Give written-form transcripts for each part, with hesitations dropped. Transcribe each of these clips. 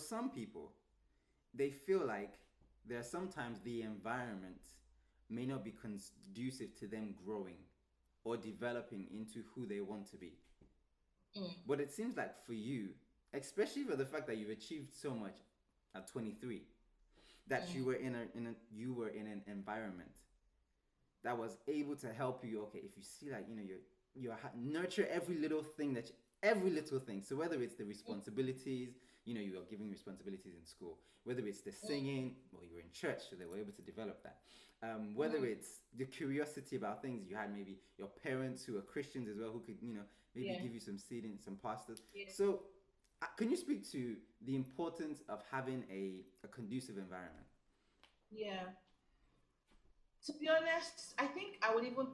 some people, they feel like there are sometimes the environment may not be conducive to them growing or developing into who they want to be. But it seems like for you, especially for the fact that you've achieved so much at 23, that you were in an environment that was able to help you. Okay, if you see like nurture every little thing. So whether it's the responsibilities, you are giving responsibilities in school, whether it's the singing, well, you were in church, so they were able to develop that. Whether it's the curiosity about things, you had maybe your parents who are Christians as well, who could maybe give you some seeding, some pastors. So can you speak to the importance of having a conducive environment? Yeah. To be honest, I think I would even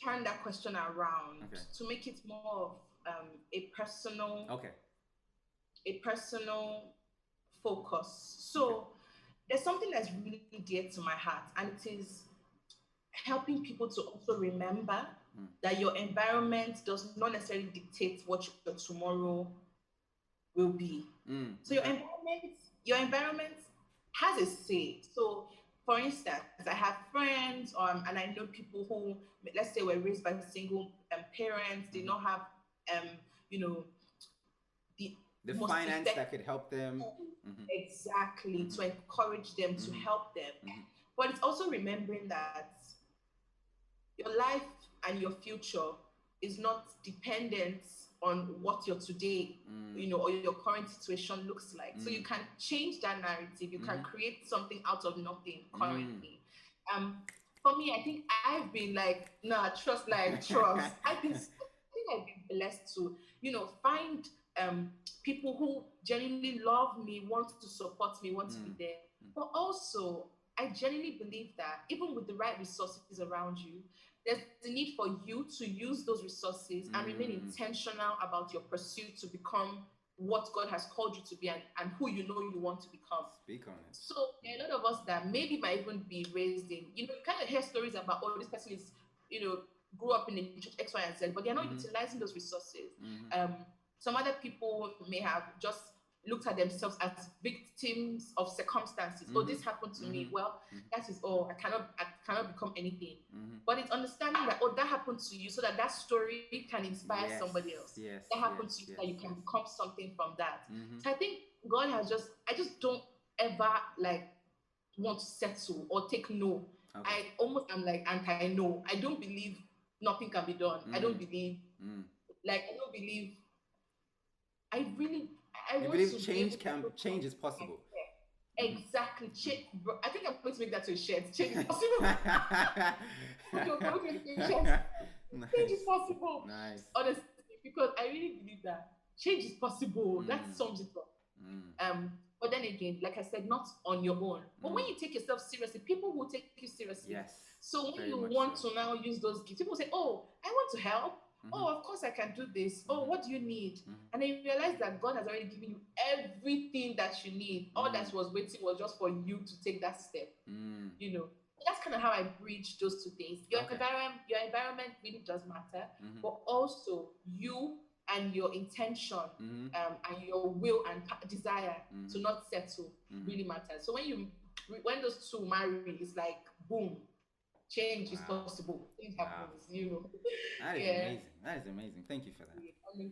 turn that question around Okay. to make it more of a personal Okay. a personal focus. Okay. So there's something that's really dear to my heart, and it is helping people to also remember that your environment does not necessarily dictate what your tomorrow will be. So your environment has a say. So for instance, I have friends and I know people who, let's say, were raised by single parents, did not have um, you know, the The most finance effective that could help them. Mm-hmm. exactly to encourage them, to help them. Mm-hmm. But it's also remembering that your life and your future is not dependent on what your today, or your current situation looks like. So you can change that narrative. You can create something out of nothing currently. Um, for me, I think I've been like, nah, trust, like trust. I think I've been blessed to, find people who genuinely love me, want to support me, want to be there. But also, I genuinely believe that even with the right resources around you, there's the need for you to use those resources and remain intentional about your pursuit to become what God has called you to be and who you know you want to become. Speak on it. So there are a lot of us that maybe might even be raised in, you kind of hear stories about, oh, this person is, grew up in a church X, Y, and Z, but they're not utilizing those resources. Some other people may have just looked at themselves as victims of circumstances. Oh, this happened to me. Well, that is all. I cannot become anything. But it's understanding that, oh, that happened to you, so that story can inspire somebody else. Yes. That happened to you, so that you can become something from that. So I think I just don't ever like want to settle or take no. Okay. I'm like anti-no. I don't believe nothing can be done. I don't believe, I don't believe, I really, I You want believe to be able to put change is possible. exactly. Change, bro, I think I'm going to make that to a shirt. Change is possible. Change is possible. Nice. Honestly, because I really believe that change is possible. That sums it up. But then again, like I said, not on your own. But when you take yourself seriously, people will take you seriously. Yes. So when Very you much want so. to now use those gifts, people say, "Oh, I want to help. Oh, of course I can do this. Oh, what do you need?" And then you realize that God has already given you everything that you need. All that was waiting was just for you to take that step. That's kind of how I bridge those two things. Okay. Your environment really does matter, but also you and your intention and your will and desire to not settle really matters. So when those two marry, it's like boom, change is Wow. possible. Things Wow. happens. That is Yeah. amazing. That is amazing. Thank you for that. Yeah.